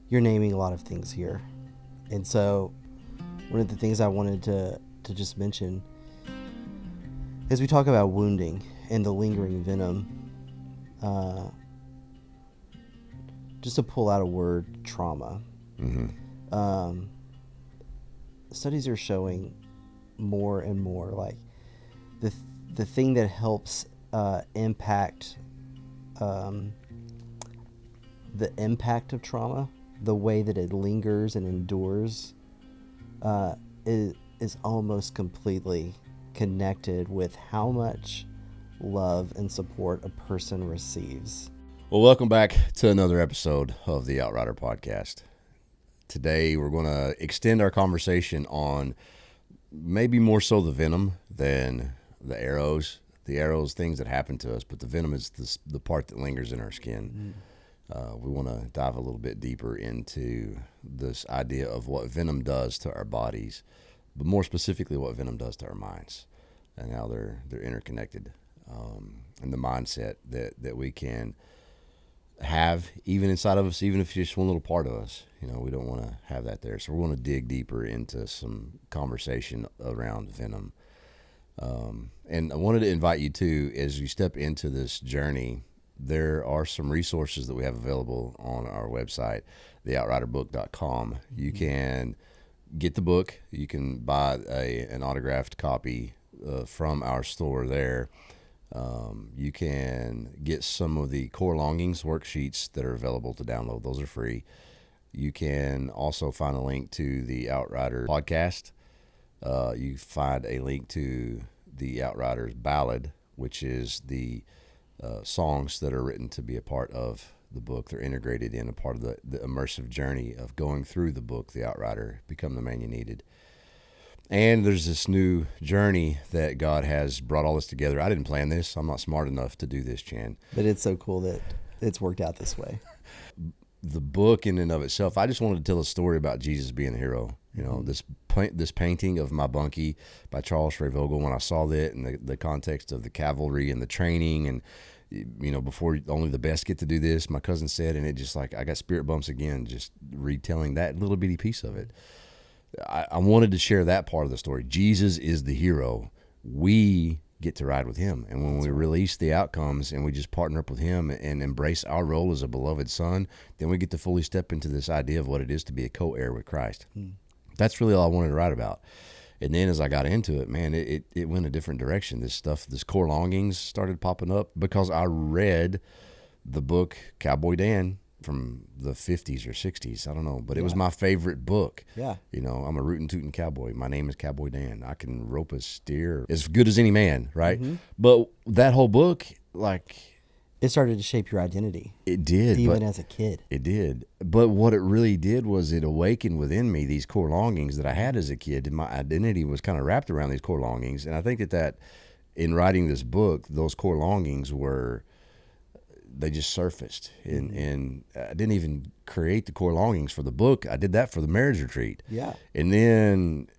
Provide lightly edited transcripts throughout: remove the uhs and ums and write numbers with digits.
you're naming a lot of things here. And so one of the things I wanted to just mention as we talk about wounding and the lingering venom, just to pull out a word, trauma. Studies are showing more and more like the thing that helps impact the impact of trauma, the way that it lingers and endures, is almost completely connected with how much love and support a person receives. Well, welcome back to another episode of the Outrider Podcast. Today, we're going to extend our conversation on maybe more so the venom than the arrows. The arrows, things that happen to us, but the venom is the part that lingers in our skin. We want to dive a little bit deeper into this idea of what venom does to our bodies, but more specifically what venom does to our minds and how they're interconnected, and the mindset that we can have even inside of us, even if it's just one little part of us. You know, we don't want to have that there. So we want to dig deeper into some conversation around venom. And I wanted to invite you to, as you step into this journey, there are some resources that we have available on our website, theoutriderbook.com. You can get the book. You can buy an autographed copy from our store there. You can get some of the core longings worksheets that are available to download. Those are free. You can also find a link to the Outrider Podcast. You find a link to the Outrider's Ballad, which is the songs that are written to be a part of the book. They're integrated in a part of the immersive journey of going through the book, The Outrider, Become the Man You Needed. And there's this new journey that God has brought all this together. I didn't plan this. I'm not smart enough to do this, Chan. But it's so cool that it's worked out this way. The book in and of itself, I just wanted to tell a story about Jesus being a hero. You know, this painting of My Bunkie by Charles Vogel, when I saw that in the context of the cavalry and the training, and, you know, before only the best get to do this, my cousin said, and it just like, I got spirit bumps again, just retelling that little bitty piece of it. I wanted to share that part of the story. Jesus is the hero. We get to ride with him. And when we release the outcomes and we just partner up with him and embrace our role as a beloved son, then we get to fully step into this idea of what it is to be a co-heir with Christ. That's really all I wanted to write about. And then as I got into it, man, it went a different direction. This stuff, this core longings started popping up because I read the book Cowboy Dan from the 50s or 60s. I don't know, but it was my favorite book. Yeah. You know, I'm a rootin' tootin' cowboy. My name is Cowboy Dan. I can rope a steer as good as any man, right? But that whole book, like, It started to shape your identity. it did. Even as a kid. It did. But what it really did was it awakened within me these core longings that I had as a kid, and my identity was kind of wrapped around these core longings. And I think that in writing this book, those core longings they just surfaced. And I didn't even create the core longings for the book. I did that for the marriage retreat. Yeah. And then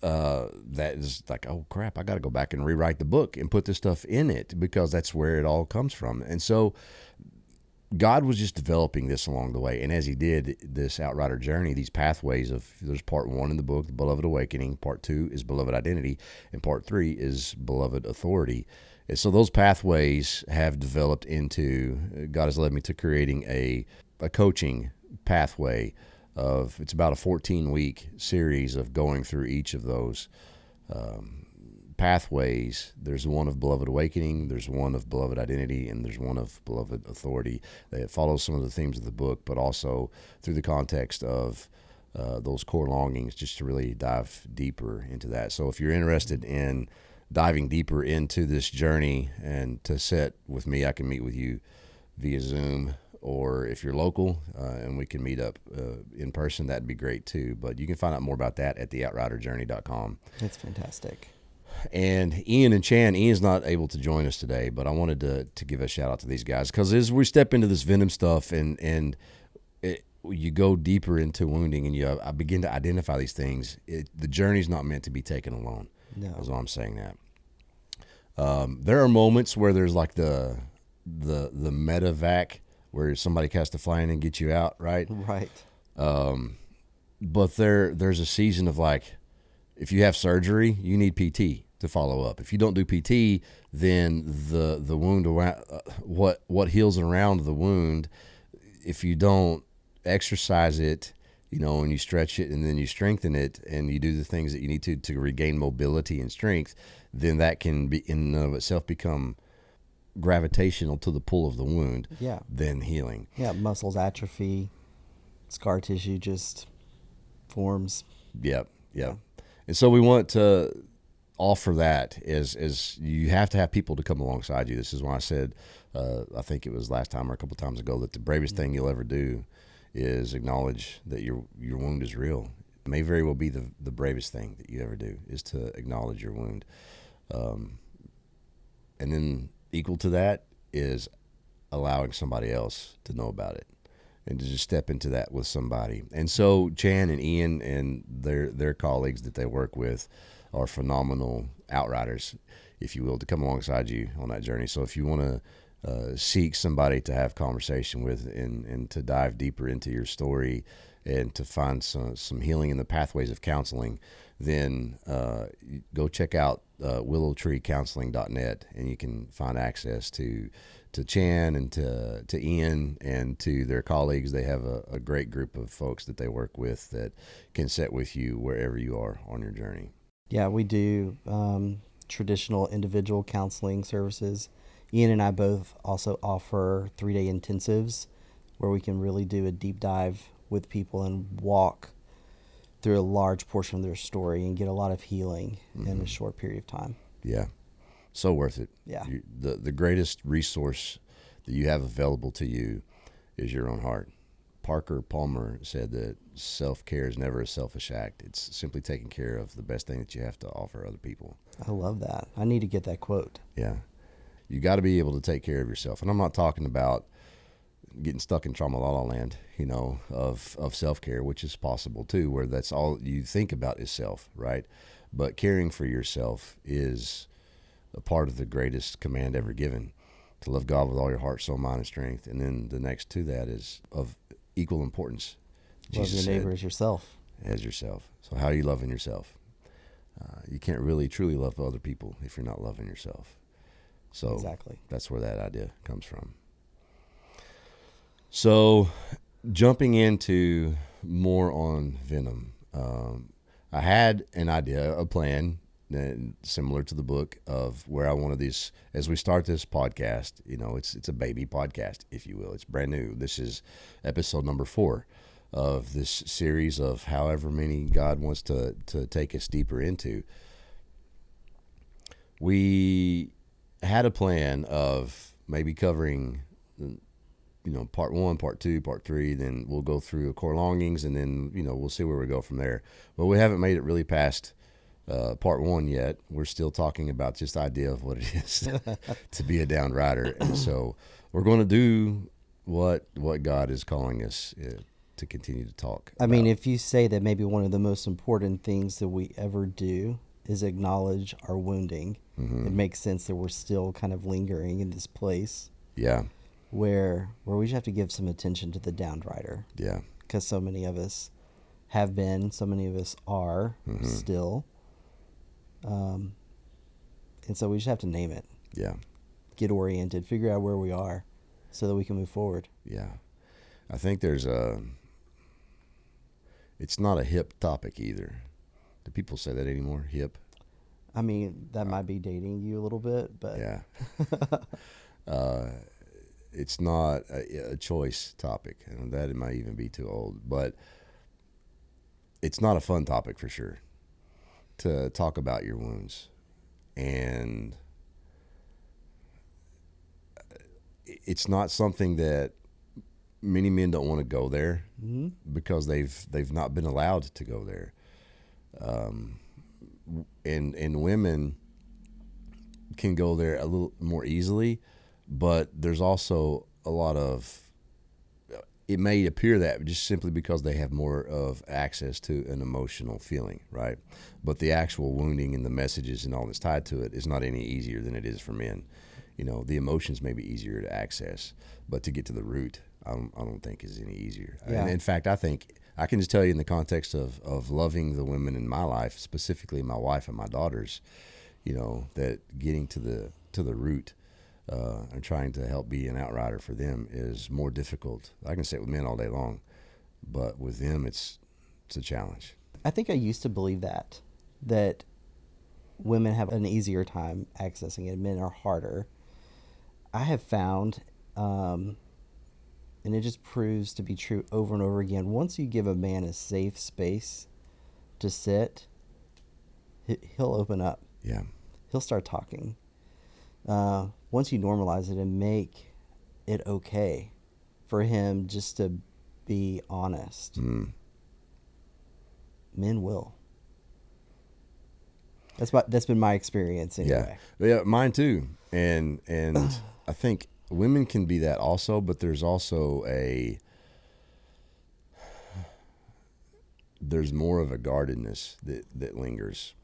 that is like, oh crap, I got to go back and rewrite the book and put this stuff in it, because that's where it all comes from. And so God was just developing this along the way. And as he did this Outrider journey, these pathways there's part 1 in the book, the Beloved Awakening, part 2 is Beloved Identity, and part 3 is Beloved Authority. And so those pathways have developed into, God has led me to creating a coaching pathway it's about a 14-week series of going through each of those pathways. There's one of Beloved Awakening, there's one of Beloved Identity, and there's one of Beloved Authority. It follows some of the themes of the book, but also through the context of those core longings, just to really dive deeper into that. So if you're interested in diving deeper into this journey and to sit with me, I can meet with you via Zoom, or if you're local and we can meet up in person, that'd be great too. But you can find out more about that at theoutriderjourney.com. That's fantastic. And Ian and Chan, Ian's not able to join us today, but I wanted to give a shout out to these guys, because as we step into this venom stuff and you go deeper into wounding and I begin to identify these things, the journey's not meant to be taken alone. No. That's why I'm saying that. There are moments where there's like the medevac, where somebody has to fly in and get you out, right? Right. But there's a season of like, if you have surgery, you need PT to follow up. If you don't do PT, then the wound around what heals around the wound, if you don't exercise it, and you stretch it and then you strengthen it and you do the things that you need to regain mobility and strength, then that can be in and of itself become gravitational to the pull of the wound. Yeah. Then healing. Yeah, muscles atrophy, scar tissue just forms. Yep. And so we want to offer that as you have to have people to come alongside you. This is why I said, I think it was last time or a couple times ago, that the bravest thing you'll ever do is acknowledge that your wound is real. It may very well be the bravest thing that you ever do is to acknowledge your wound. And then equal to that is allowing somebody else to know about it and to just step into that with somebody. And so Chan and Ian and their colleagues that they work with are phenomenal outriders, if you will, to come alongside you on that journey. So if you want to seek somebody to have conversation with and to dive deeper into your story and to find some healing in the pathways of counseling, then go check out willowtreecounseling.net, and you can find access to Chan and to Ian and to their colleagues. They have a great group of folks that they work with that can sit with you wherever you are on your journey. Yeah, we do traditional individual counseling services. Ian and I both also offer 3-day intensives where we can really do a deep dive with people and walk through a large portion of their story and get a lot of healing in a short period of time. Yeah. So worth it. Yeah. The greatest resource that you have available to you is your own heart. Parker Palmer said that self-care is never a selfish act. It's simply taking care of the best thing that you have to offer other people. I love that. I need to get that quote. Yeah. You got to be able to take care of yourself. And I'm not talking about getting stuck in trauma la la land, of self-care, which is possible too, where that's all you think about is self, right? But caring for yourself is a part of the greatest command ever given, to love God with all your heart, soul, mind, and strength. And then the next to that is of equal importance. Love your neighbor as yourself. As yourself. So how are you loving yourself? You can't really truly love other people if you're not loving yourself. So exactly. That's where that idea comes from. So jumping into more on Venom, I had an idea, a plan, similar to the book, of where I wanted these, as we start this podcast, it's a baby podcast, if you will. It's brand new. This is episode number 4 of this series of however many God wants to take us deeper into. We had a plan of maybe covering, part 1, part 2, part 3, then we'll go through core longings, and then, we'll see where we go from there. But we haven't made it really past part 1 yet. We're still talking about just the idea of what it is to be a downed rider. And so we're going to do what God is calling us to continue to talk about. I mean, if you say that maybe one of the most important things that we ever do is acknowledge our wounding, it makes sense that we're still kind of lingering in this place. Yeah. Where we just have to give some attention to the downed rider. Yeah. Because so many of us have been, so many of us are still. And so we just have to name it. Yeah. Get oriented, figure out where we are so that we can move forward. Yeah. I think it's not a hip topic either. Do people say that anymore? Hip? I mean, that might be dating you a little bit, but. Yeah. It's not a choice topic, and that it might even be too old, but it's not a fun topic for sure to talk about your wounds. And it's not something that many men don't want to go there because they've not been allowed to go there. And women can go there a little more easily, but there's also a lot of, it may appear that just simply because they have more of access to an emotional feeling, right? But the actual wounding and the messages and all that's tied to it is not any easier than it is for men. The emotions may be easier to access, but to get to the root, I don't think is any easier. Yeah. And in fact, I think I can just tell you in the context of loving the women in my life, specifically my wife and my daughters, that getting to the root and trying to help be an outrider for them is more difficult. I can say it with men all day long, but with them, it's a challenge. I think I used to believe that women have an easier time accessing it, men are harder. I have found, and it just proves to be true over and over again, once you give a man a safe space to sit, he'll open up. Yeah. He'll start talking. Once you normalize it and make it okay for him just to be honest, men will. That's been my experience anyway. Yeah, mine too. And I think women can be that also, but there's also there's more of a guardedness that lingers.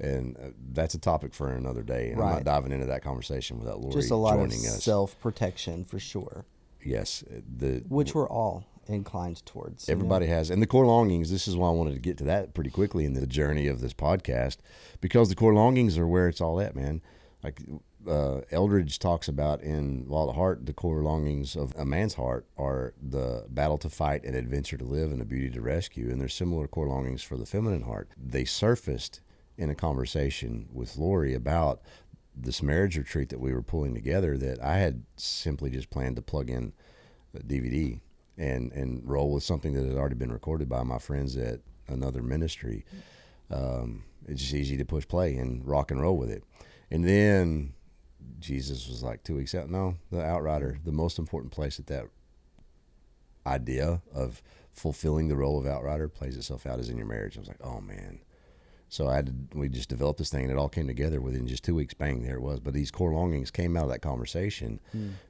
And that's a topic for another day. And I'm not diving into that conversation without Lori joining us. Just a lot of self-protection for sure. Yes. Which we're all inclined towards. Everybody has. And the core longings, this is why I wanted to get to that pretty quickly in the journey of this podcast, because the core longings are where it's all at, man. Like Eldridge talks about in Wild at Heart, the core longings of a man's heart are the battle to fight and adventure to live and the beauty to rescue. And there's similar core longings for the feminine heart. They surfaced in a conversation with Lori about this marriage retreat that we were pulling together, that I had simply just planned to plug in a DVD and roll with something that had already been recorded by my friends at another ministry. It's just easy to push play and rock and roll with it. And then Jesus was like 2 weeks out. No, the Outrider, the most important place that idea of fulfilling the role of Outrider plays itself out is in your marriage. I was like, oh man. So we just developed this thing, and it all came together within just 2 weeks. Bang, there it was. But these core longings came out of that conversation,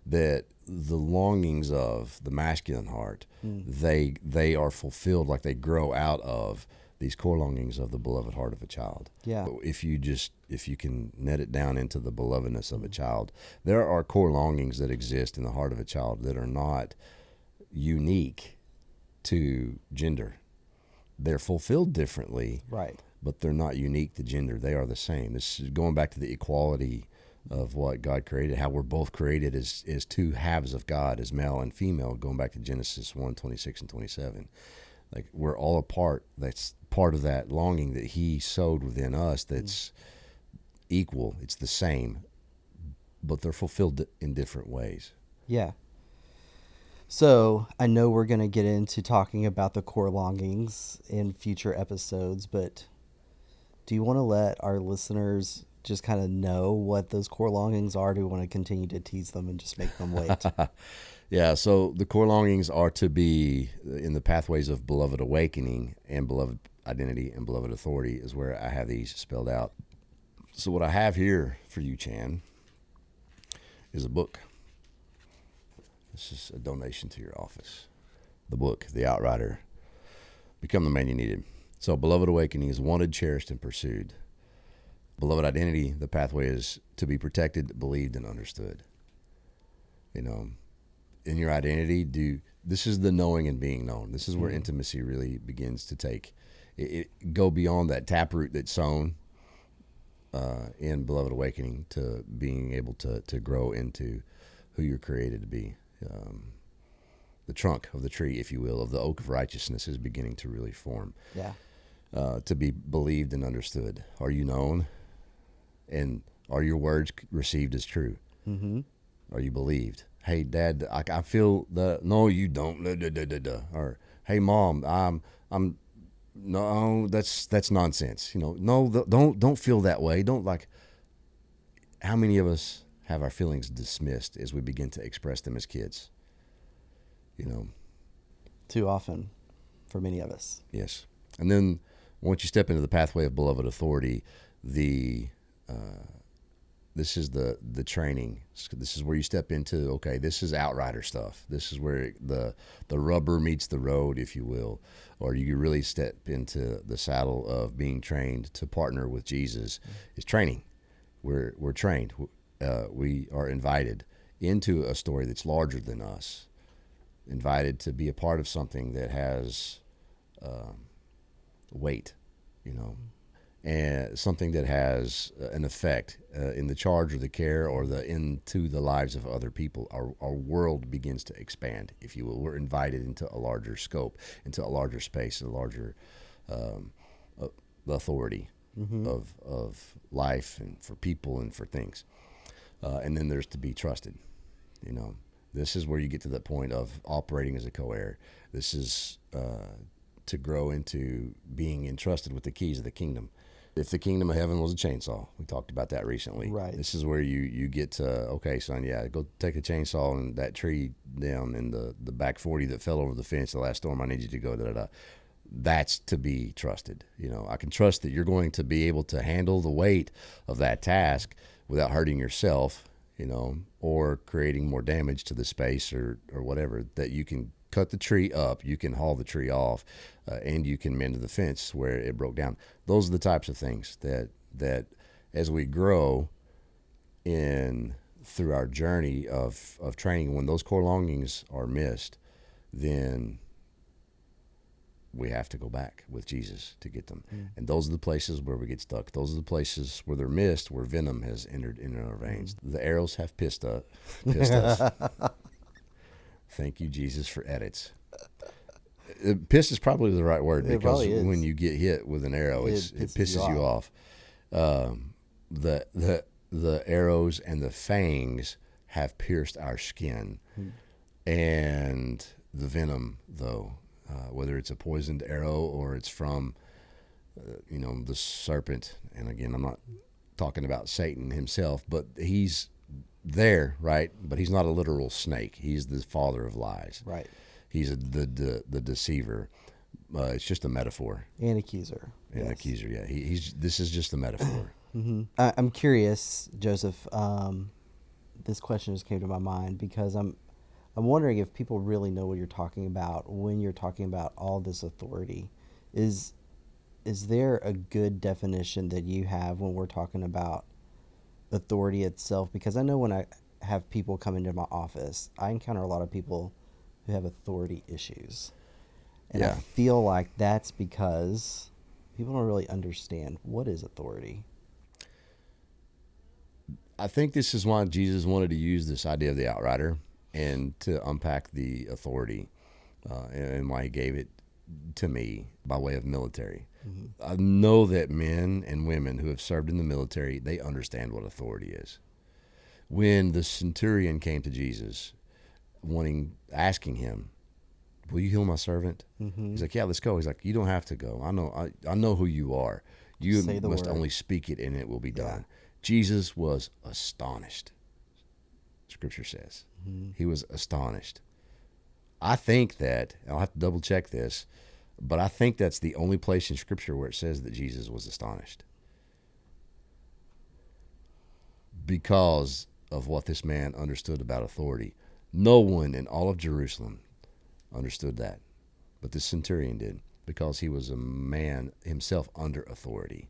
that the longings of the masculine heart, they are fulfilled, like they grow out of these core longings of the beloved heart of a child. Yeah. If you can net it down into the belovedness of a child, there are core longings that exist in the heart of a child that are not unique to gender. They're fulfilled differently. Right. But they're not unique to gender. They are the same. This is going back to the equality of what God created, how we're both created as two halves of God, as male and female, going back to Genesis 1:26 and 27. Like, we're all a part. That's part of that longing that he sowed within us that's equal. It's the same, but they're fulfilled in different ways. Yeah. So I know we're going to get into talking about the core longings in future episodes, but do you want to let our listeners just kind of know what those core longings are? Do we want to continue to tease them and just make them wait? Yeah, so the core longings are to be in the pathways of beloved awakening and beloved identity and beloved authority is where I have these spelled out. So what I have here for you, Chan, is a book. This is a donation to your office. The book, The Outrider, Become the Man You Needed. So beloved awakening is wanted, cherished, and pursued. Beloved identity, the pathway is to be protected, believed, and understood. In your identity, this is the knowing and being known. This is where intimacy really begins to take it go beyond that taproot that's sown in beloved awakening to being able to grow into who you're created to be. The trunk of the tree, if you will, of the oak of righteousness is beginning to really form. Yeah. To be believed and understood. Are you known? And are your words received as true? Mm-hmm. Are you believed? Hey, Dad, I feel the. No, you don't. Or, hey, Mom, I'm. No, that's nonsense. No, don't feel that way. Don't like. How many of us have our feelings dismissed as we begin to express them as kids? Too often, for many of us. Yes, and then once you step into the pathway of beloved authority, this is the training. This is where you step into, okay, this is outrider stuff. This is where the rubber meets the road, if you will, or you really step into the saddle of being trained to partner with Jesus. Is training. We're trained. We are invited into a story that's larger than us. Invited to be a part of something that has weight, you know, and something that has an effect in the charge or the care or into the lives of other people. Our world begins to expand, if you will. We're invited into a larger scope, into a larger space, a larger authority of life and for people and for things. And then there's to be trusted, you know. This is where you get to that point of operating as a co-heir. This is to grow into being entrusted with the keys of the kingdom. If the kingdom of heaven was a chainsaw, we talked about that recently. Right. This is where you get to, okay, son, yeah, go take a chainsaw and that tree down in the back 40 that fell over the fence the last storm, I need you to go, da-da-da. That's to be trusted. You know, I can trust that you're going to be able to handle the weight of that task without hurting yourself, you know, or creating more damage to the space or whatever, that you can cut the tree up, you can haul the tree off, and you can mend the fence where it broke down. Those are the types of things that as we grow in through our journey of training, when those core longings are missed, then we have to go back with Jesus to get them. And those are the places where we get stuck. Those are the places where they're missed, where venom has entered into our veins. The arrows have pissed us. Thank you, Jesus, for edits. Piss is probably the right word, because when you get hit with an arrow, it pisses you off. The arrows and the fangs have pierced our skin. And the venom, though, whether it's a poisoned arrow or it's from, the serpent. And again, I'm not talking about Satan himself, but he's there, right? But he's not a literal snake. He's the father of lies. Right. He's the deceiver. It's just a metaphor. And accuser. And accuser, yeah. This is just a metaphor. I'm curious, Joseph. This question just came to my mind because I'm wondering if people really know what you're talking about when you're talking about all this authority. Is there a good definition that you have when we're talking about authority itself? Because I know when I have people come into my office, I encounter a lot of people who have authority issues. And I feel like that's because people don't really understand what is authority. I think this is why Jesus wanted to use this idea of the outrider and to unpack the authority, and why he gave it to me by way of military. I know that men and women who have served in the military, they understand what authority is. When the centurion came to Jesus, asking him, "Will you heal my servant?" He's like, "Yeah, let's go." He's like, "You don't have to go. I know who you are. You must only speak it and it will be done." Jesus was astonished. Scripture says he was astonished. I think that, I'll have to double check this, but I think that's the only place in Scripture where it says that Jesus was astonished, because of what this man understood about authority. No one in all of Jerusalem understood that, but this centurion did, because he was a man himself under authority.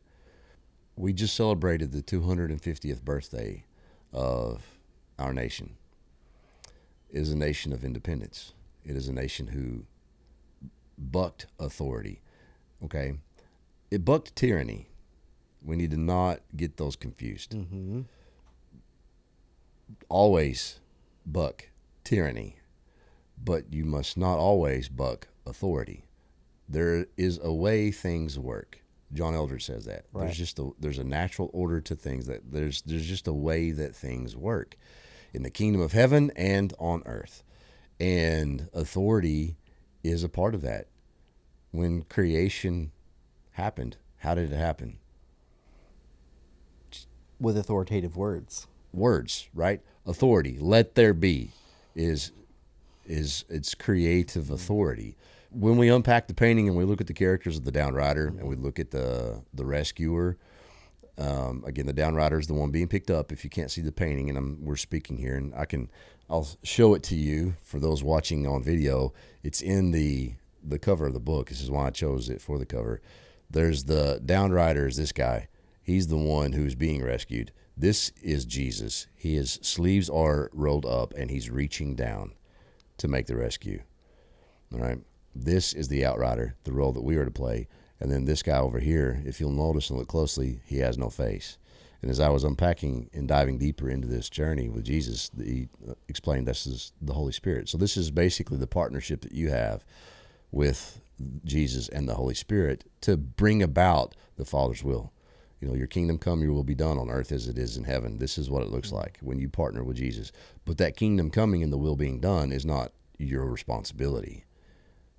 We just celebrated the 250th birthday of our nation. It is a nation of independence. It is a nation who bucked authority. Okay? It bucked tyranny. We need to not get those confused. Always buck tyranny, but you must not always buck authority. There is a way things work. John Eldredge says that. Right. There's a natural order to things, that there's just a way that things work in the kingdom of heaven and on earth. And authority is a part of that. When creation happened, how did it happen? With authoritative words. Words, right? Authority. Let there be is its creative authority. When we unpack the painting and we look at the characters of the downrider and we look at the rescuer, again, the downrider is the one being picked up. If you can't see the painting, and we're speaking here, and I'll show it to you for those watching on video. It's in the cover of the book. This is why I chose it for the cover. There's the downrider is this guy. He's the one who's being rescued. This is Jesus. His sleeves are rolled up and he's reaching down to make the rescue. All right. This is the Outrider, the role that we are to play. And then this guy over here, if you'll notice and look closely, he has no face. And as I was unpacking and diving deeper into this journey with Jesus, he explained this is the Holy Spirit. So this is basically the partnership that you have with Jesus and the Holy Spirit to bring about the Father's will. Your kingdom come, your will be done on earth as it is in heaven. This is what it looks like when you partner with Jesus. But that kingdom coming and the will being done is not your responsibility.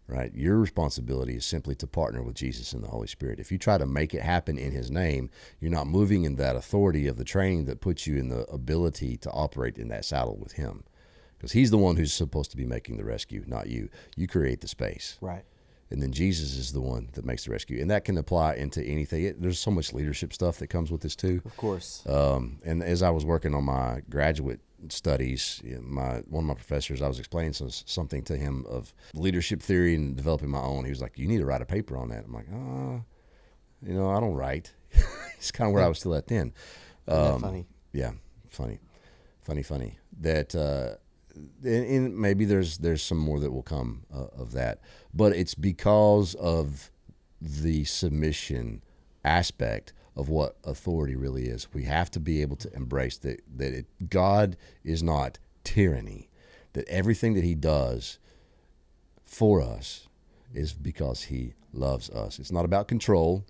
Right? Your responsibility is simply to partner with Jesus and the Holy Spirit. If you try to make it happen in his name, you're not moving in that authority of the training that puts you in the ability to operate in that saddle with him. Because he's the one who's supposed to be making the rescue, not you. You create the space. Right. And then Jesus is the one that makes the rescue. And that can apply into anything. There's so much leadership stuff that comes with this too. Of course. And as I was working on my graduate studies, one of my professors, I was explaining something to him of leadership theory and developing my own. He was like, you need to write a paper on that. I'm like, I don't write. It's kind of where I was still at then. Isn't that funny? Yeah, funny. That and maybe there's some more that will come of that, but it's because of the submission aspect of what authority really is. We have to be able to embrace that God is not tyranny, that everything that he does for us is because he loves us. It's not about control.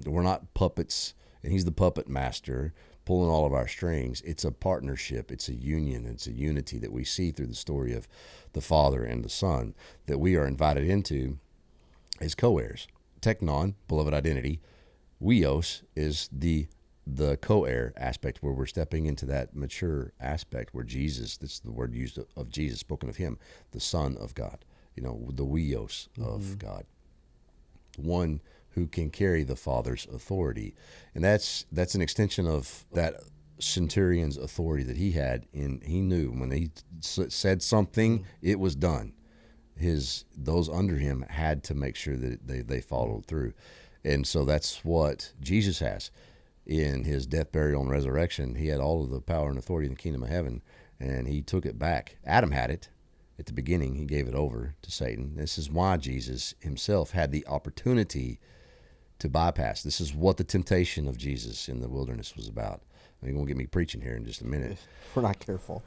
We're not puppets, and he's the puppet master pulling all of our strings. It's a partnership. It's a union. It's a unity that we see through the story of the Father and the Son that we are invited into as co-heirs. Teknon, beloved identity. Weos is the co-heir aspect, where we're stepping into that mature aspect where Jesus, that's the word used of Jesus, spoken of him, the Son of God, the Weos of God, one who can carry the Father's authority. And that's an extension of that centurion's authority that he had. He knew when he said something, it was done. Those under him had to make sure that they followed through. And so that's what Jesus has. In his death, burial, and resurrection, he had all of the power and authority in the kingdom of heaven, and he took it back. Adam had it at the beginning. He gave it over to Satan. This is why Jesus himself had the opportunity to bypass. This is what the temptation of Jesus in the wilderness was about. You're going to get me preaching here in just a minute. If we're not careful.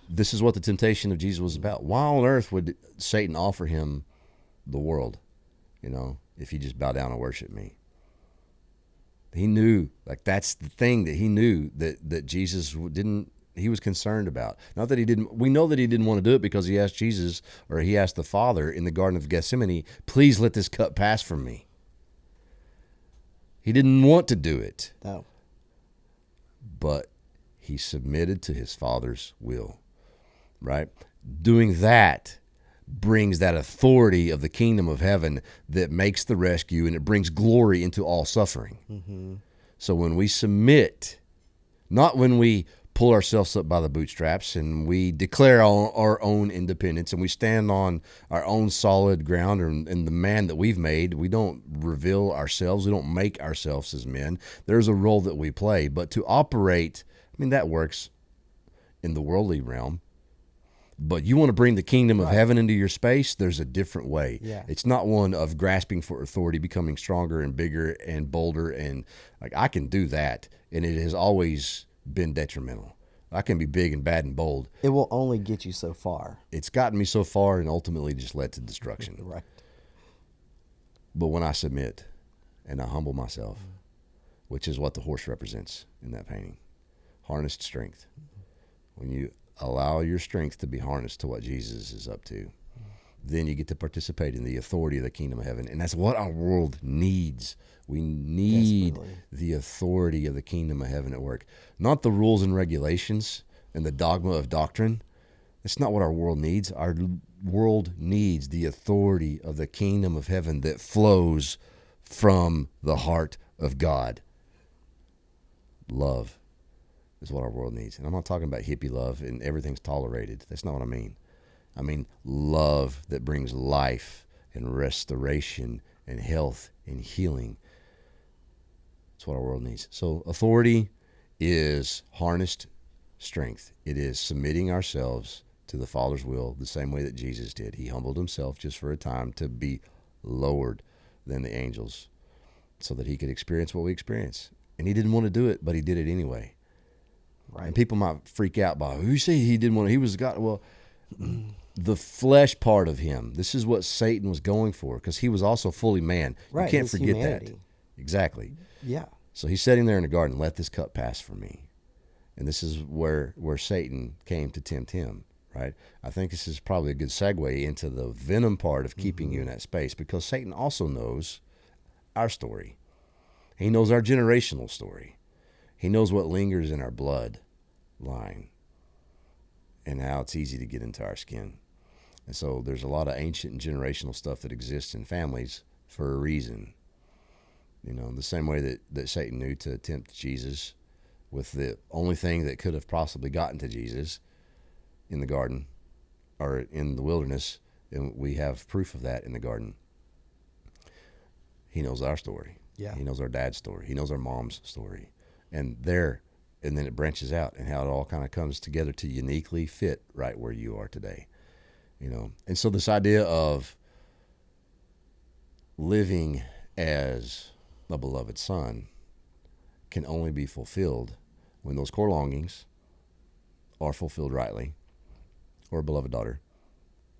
This is what the temptation of Jesus was about. Why on earth would Satan offer him the world, if you just bow down and worship me? He knew, that's the thing that he knew that Jesus he was concerned about. Not that he didn't, we know that he didn't want to do it because he asked Jesus, or he asked the Father in the Garden of Gethsemane, please let this cup pass from me. He didn't want to do it. No. But he submitted to his Father's will, right? Doing that brings that authority of the kingdom of heaven that makes the rescue, and it brings glory into all suffering. Mm-hmm. So when we submit, not when we pull ourselves up by the bootstraps and we declare our own independence and we stand on our own solid ground and the man that we've made, we don't reveal ourselves. We don't make ourselves as men. There's a role that we play, but to operate, that works in the worldly realm. But you want to bring the kingdom of heaven into your space, there's a different way. Yeah. It's not one of grasping for authority, becoming stronger and bigger and bolder. And I can do that. And it has always been detrimental. I can be big and bad and bold. It will only get you so far. It's gotten me so far and ultimately just led to destruction. Right. But when I submit and I humble myself, which is what the horse represents in that painting, harnessed strength. When you allow your strength to be harnessed to what Jesus is up to, then you get to participate in the authority of the kingdom of heaven. And that's what our world needs. We need the authority of the kingdom of heaven at work. Not the rules and regulations and the dogma of doctrine. That's not what our world needs. Our world needs the authority of the kingdom of heaven that flows from the heart of God. Love is what our world needs. And I'm not talking about hippie love and everything's tolerated. That's not what I mean. I mean love that brings life and restoration and health and healing. That's what our world needs. So authority is harnessed strength. It is submitting ourselves to the Father's will the same way that Jesus did. He humbled himself just for a time to be lowered than the angels so that he could experience what we experience. And he didn't want to do it, but he did it anyway. Right. And people might freak out by, you say he didn't want to, he was God. Well, the flesh part of him, this is what Satan was going for, because he was also fully man. Right. You can't His forget humanity. that. Exactly. Yeah. So he's sitting there in the garden, let this cup pass from me. And this is where Satan came to tempt him, right? I think this is probably a good segue into the venom part of keeping you in that space, because Satan also knows our story. He knows our generational story. He knows what lingers in our blood line and how it's easy to get into our skin. And so there's a lot of ancient and generational stuff that exists in families for a reason. You know, the same way that Satan knew to tempt Jesus with the only thing that could have possibly gotten to Jesus in the garden or in the wilderness, and we have proof of that in the garden. He knows our story. Yeah. He knows our dad's story. He knows our mom's story. And then it branches out, and how it all kind of comes together to uniquely fit right where you are today. You know, and so this idea of living as a beloved son can only be fulfilled when those core longings are fulfilled rightly, or a beloved daughter.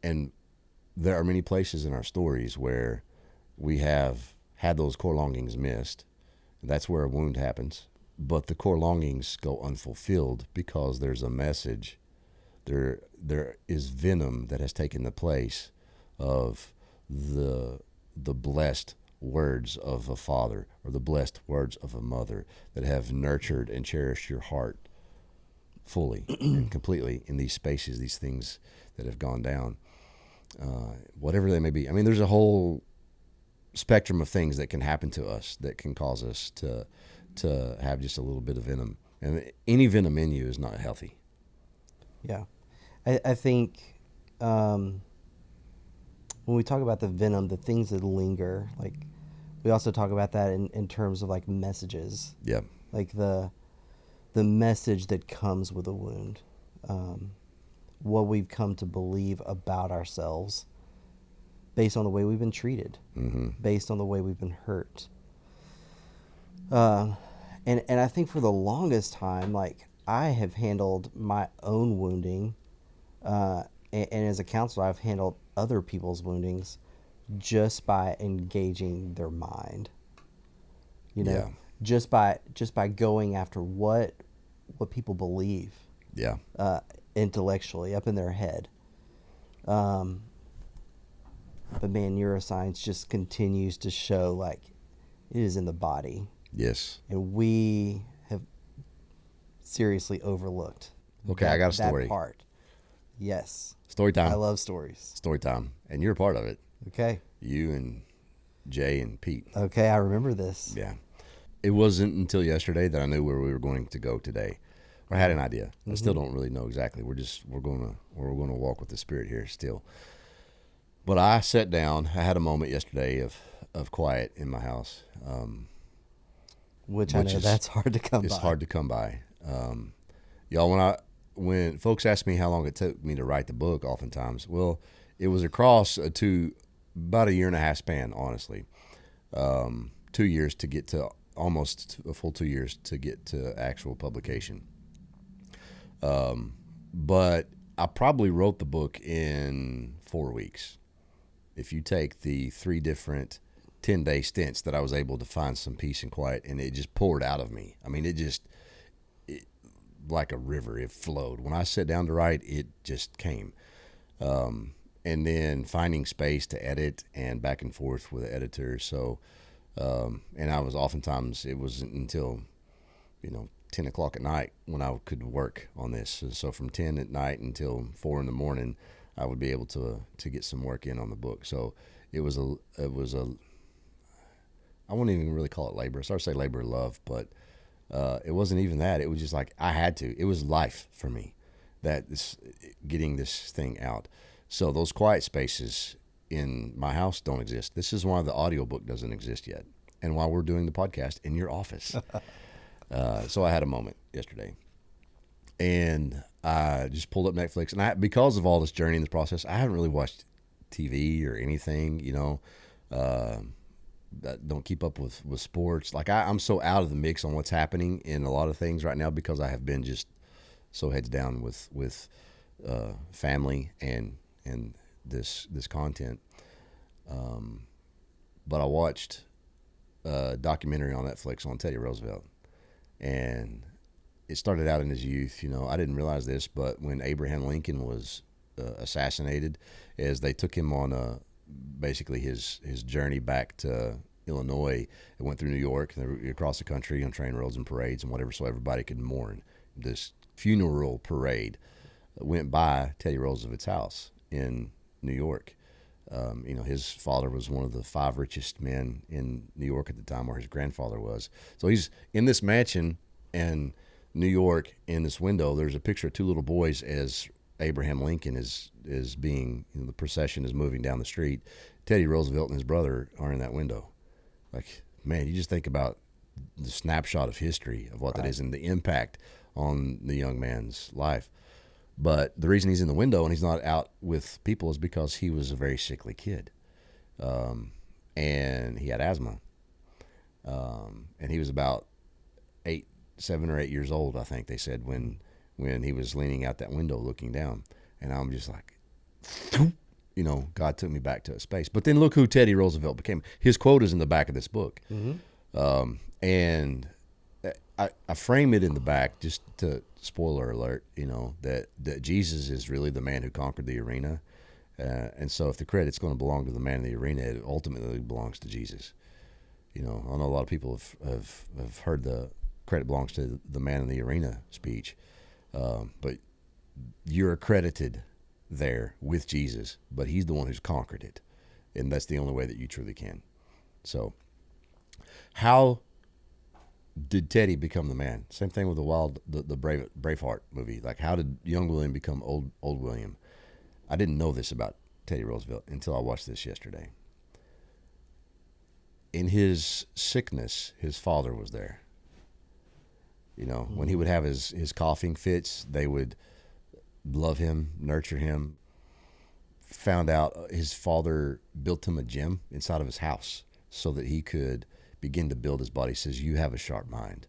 And there are many places in our stories where we have had those core longings missed. That's where a wound happens. But the core longings go unfulfilled because there's a message. There is venom that has taken the place of the blessed words of a father or the blessed words of a mother that have nurtured and cherished your heart fully and completely in these spaces, these things that have gone down, whatever they may be. I mean, there's a whole spectrum of things that can happen to us that can cause us to have just a little bit of venom, and any venom in you is not healthy. Yeah. I think when we talk about the venom, the things that linger, like we also talk about that in terms of like messages. Yeah. Like the message that comes with a wound, what we've come to believe about ourselves based on the way we've been treated, based on the way we've been hurt. And I think for the longest time, like I have handled my own wounding, and as a counselor, I've handled other people's woundings just by engaging their mind. You know, Yeah. just by going after what people believe. Yeah. Intellectually up in their head. But man, neuroscience just continues to show like it is in the body. Yes. And we have seriously overlooked. Okay, I got a story. That part. Yes. Story time. I love stories. Story time. And you're a part of it. Okay. You and Jay and Pete. Okay, I remember this. Yeah. It wasn't until yesterday that I knew where we were going to go today. Or I had an idea. I still don't really know exactly. We're going to walk with the Spirit here still. But I sat down. I had a moment yesterday of quiet in my house. Which I know that's hard to come by. It's hard to come by. Y'all, when folks ask me how long it took me to write the book, oftentimes, well, it was across about a year and a half span, honestly. 2 years to get to almost a full 2 years to get to actual publication. But I probably wrote the book in 4 weeks. If you take the 3 different 10-day stints that I was able to find some peace and quiet, and it just poured out of me. I mean, it like a river, it flowed. When I sat down to write, it just came. And then finding space to edit and back and forth with the editor. So, and I was oftentimes, it wasn't until, 10 o'clock at night when I could work on this. So from 10 at night until 4 in the morning, I would be able to get some work in on the book. So it was a I wouldn't even really call it labor. I started to say labor of love, but it wasn't even that. It was just like I had to. It was life for me, getting this thing out. So those quiet spaces in my house don't exist. This is why the audiobook doesn't exist yet, and why we're doing the podcast in your office. So I had a moment yesterday, and I just pulled up Netflix, and because of all this journey in this process, I haven't really watched TV or anything. Uh, that don't keep up with sports. Like I'm so out of the mix on what's happening in a lot of things right now because I have been just so heads down with family and this content. But I watched a documentary on Netflix on Teddy Roosevelt, and it started out in his youth. I didn't realize this, but when Abraham Lincoln was assassinated, as they took him on basically his journey back to Illinois, it went through New York and across the country on train roads and parades and whatever, so everybody could mourn. This funeral parade went by Teddy Roosevelt's house in New York. His father was one of the 5 richest men in New York at the time, where his grandfather was. So he's in this mansion in New York. In this window, there's a picture of 2 little boys as Abraham Lincoln is being, the procession is moving down the street. Teddy Roosevelt and his brother are in that window. Like, man, you just think about the snapshot of history of what that is and the impact on the young man's life. But the reason he's in the window and he's not out with people is because he was a very sickly kid. And he had asthma. And he was about 7 or 8 years old, I think they said, when he was leaning out that window looking down. And I'm just like, God took me back to a space. But then look who Teddy Roosevelt became. His quote is in the back of this book. Mm-hmm. And I frame it in the back, just to spoiler alert, that Jesus is really the man who conquered the arena. And so if the credit's going to belong to the man in the arena, it ultimately belongs to Jesus. I know a lot of people have heard the credit belongs to the man in the arena speech. But you're accredited there with Jesus, but he's the one who's conquered it. And that's the only way that you truly can. So how did Teddy become the man? Same thing with the Braveheart movie. Like, how did young William become old William? I didn't know this about Teddy Roosevelt until I watched this yesterday. In his sickness, his father was there. When he would have his coughing fits, they would love him, nurture him. Found out his father built him a gym inside of his house so that he could begin to build his body. He says, you have a sharp mind.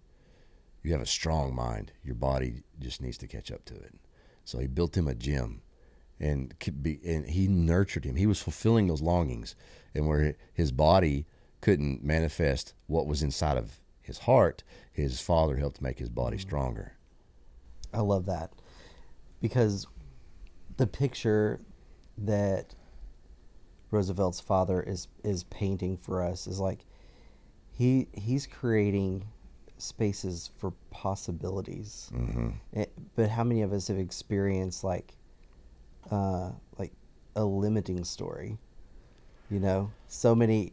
You have a strong mind. Your body just needs to catch up to it. So he built him a gym, and he nurtured him. He was fulfilling those longings, and where his body couldn't manifest what was inside of his heart, his father helped make his body stronger. I love that, because the picture that Roosevelt's father is painting for us is like he's creating spaces for possibilities. Mm-hmm. But how many of us have experienced like a limiting story? So many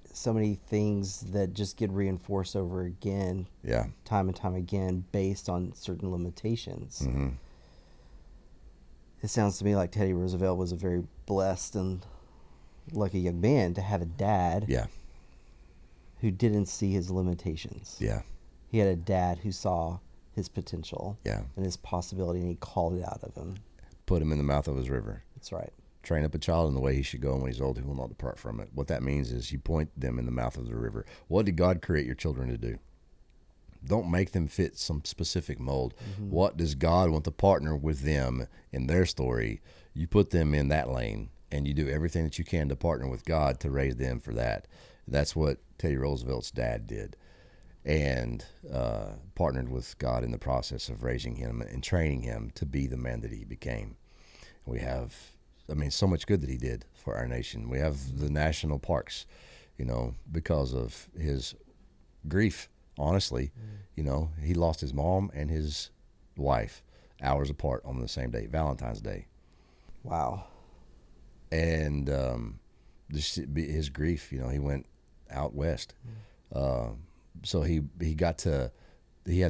things that just get reinforced over again, time and time again, based on certain limitations. Mm-hmm. It sounds to me like Teddy Roosevelt was a very blessed and lucky young man to have a dad who didn't see his limitations. He had a dad who saw his potential and his possibility, and he called it out of him. Put him in the mouth of his river. That's right. Train up a child in the way he should go, and when he's old, he will not depart from it. What that means is you point them in the mouth of the river. What did God create your children to do? Don't make them fit some specific mold. Mm-hmm. What does God want to partner with them in their story? You put them in that lane, and you do everything that you can to partner with God to raise them for that. That's what Teddy Roosevelt's dad did, and partnered with God in the process of raising him and training him to be the man that he became. We have, so much good that he did for our nation. We have the national parks, because of his grief, honestly. He lost his mom and his wife hours apart on the same day, Valentine's Day. Wow. And his grief, he went out west. So he had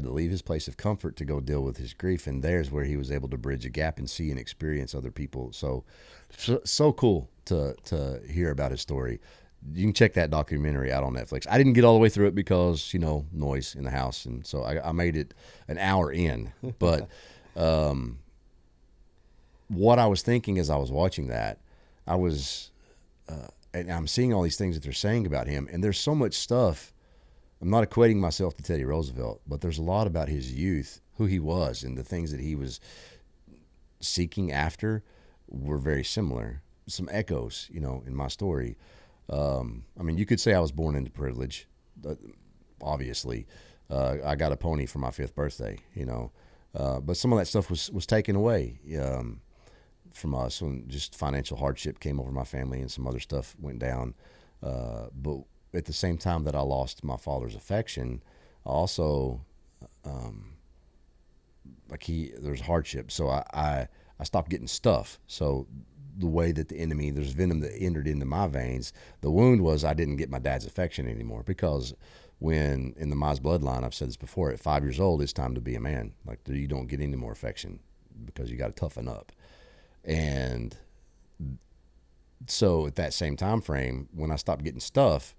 to leave his place of comfort to go deal with his grief, and there's where he was able to bridge a gap and see and experience other people. So cool to hear about his story. You can check that documentary out on Netflix. I didn't get all the way through it because, noise in the house, and so I made it an hour in. But what I was thinking as I was watching that, I was, and I'm seeing all these things that they're saying about him, and there's so much stuff. I'm not equating myself to Teddy Roosevelt, but there's a lot about his youth, who he was, and the things that he was seeking after were very similar. Some echoes, in my story. I mean, you could say I was born into privilege, obviously. I got a pony for my 5th birthday, but some of that stuff was taken away from us when just financial hardship came over my family and some other stuff went down. But at the same time that I lost my father's affection, I also, there's hardship. So I stopped getting stuff. So the way that the enemy, there's venom that entered into my veins. The wound was I didn't get my dad's affection anymore, because when in the Mize bloodline, I've said this before, at 5 years old, it's time to be a man. Like, you don't get any more affection because you got to toughen up. And so at that same time frame, when I stopped getting stuff,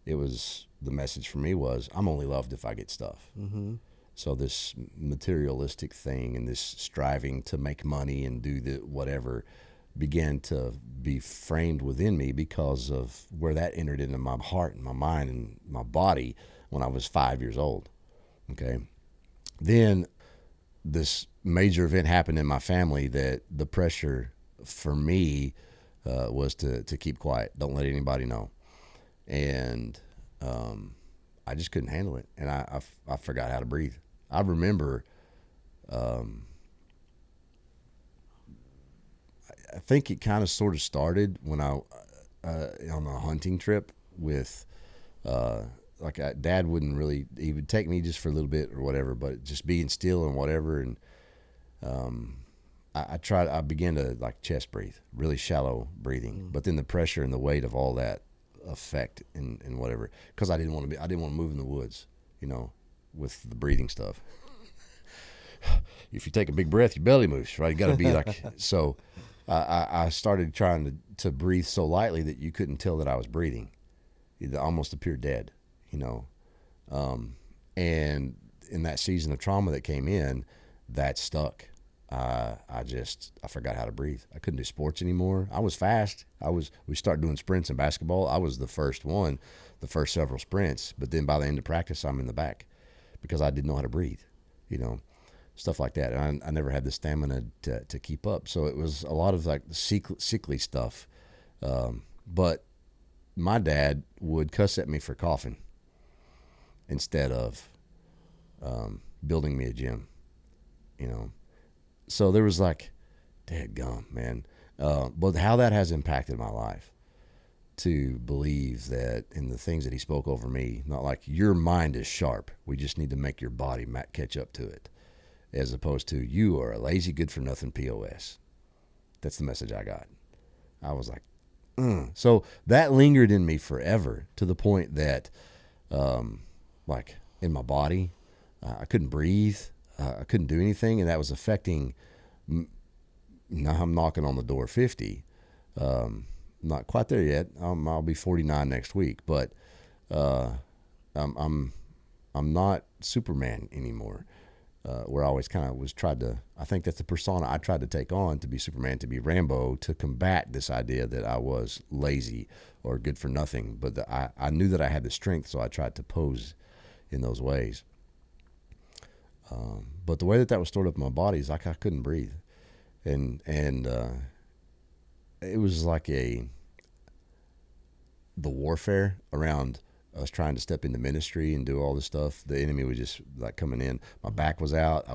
it was, the message for me was, I'm only loved if I get stuff. Mm-hmm. So this materialistic thing and this striving to make money and do the whatever began to be framed within me because of where that entered into my heart and my mind and my body when I was 5 years old. Okay. Then this major event happened in my family that the pressure for me was to keep quiet. Don't let anybody know. And I just couldn't handle it. And I forgot how to breathe. I remember, I think it kind of sort of started when I, on a hunting trip with, Dad wouldn't really, he would take me just for a little bit or whatever, but just being still and whatever. And, I began to like chest breathe, really shallow breathing, but then the pressure and the weight of all that effect and whatever, cause I didn't want to move in the woods, with the breathing stuff. If you take a big breath, your belly moves, right? You got to be like, so I started trying to breathe so lightly that you couldn't tell that I was breathing. It almost appeared dead, and in that season of trauma that came in, that stuck. I forgot how to breathe. I couldn't do sports anymore. I was fast. We started doing sprints in basketball. I was the first several sprints, but then by the end of practice, I'm in the back because I didn't know how to breathe, stuff like that. And I never had the stamina to keep up. So it was a lot of like sickly stuff. But my dad would cuss at me for coughing instead of building me a gym, So there was like, dadgum, man. But how that has impacted my life to believe that in the things that he spoke over me, not like your mind is sharp, we just need to make your body catch up to it, as opposed to you are a lazy, good for nothing POS. That's the message I got. I was like, So that lingered in me forever to the point that, like in my body, I couldn't breathe. I couldn't do anything, and that was affecting. Now I'm knocking on the door 50. Not quite there yet. I'll be 49 next week, but I'm not Superman anymore. Where I always kind of I think that's the persona I tried to take on, to be Superman, to be Rambo, to combat this idea that I was lazy or good for nothing. But I knew that I had the strength, so I tried to pose in those ways. But the way that was stored up in my body is like I couldn't breathe. And it was like the warfare around us trying to step into ministry and do all this stuff. The enemy was just like coming in. My back was out.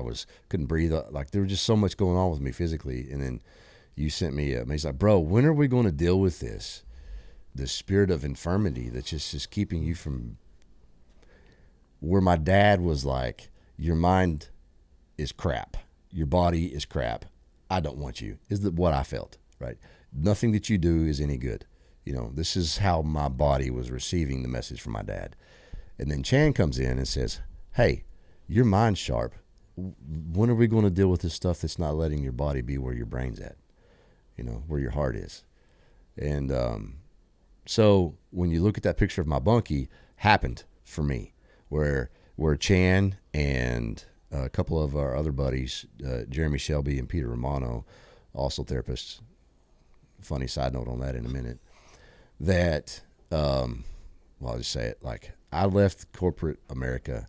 Couldn't breathe. Like there was just so much going on with me physically. And then you sent me he's like, bro, when are we going to deal with this spirit of infirmity that's just keeping you from where my dad was like, your mind is crap. Your body is crap. I don't want you, is what I felt, right? Nothing that you do is any good. This is how my body was receiving the message from my dad. And then Chan comes in and says, hey, your mind's sharp. When are we going to deal with this stuff that's not letting your body be where your brain's at, where your heart is? And so when you look at that picture of my bunkie, happened for me, where Chan and a couple of our other buddies, Jeremy Shelby and Peter Romano, also therapists. Funny side note on that in a minute. That, I'll just say it. Like, I left corporate America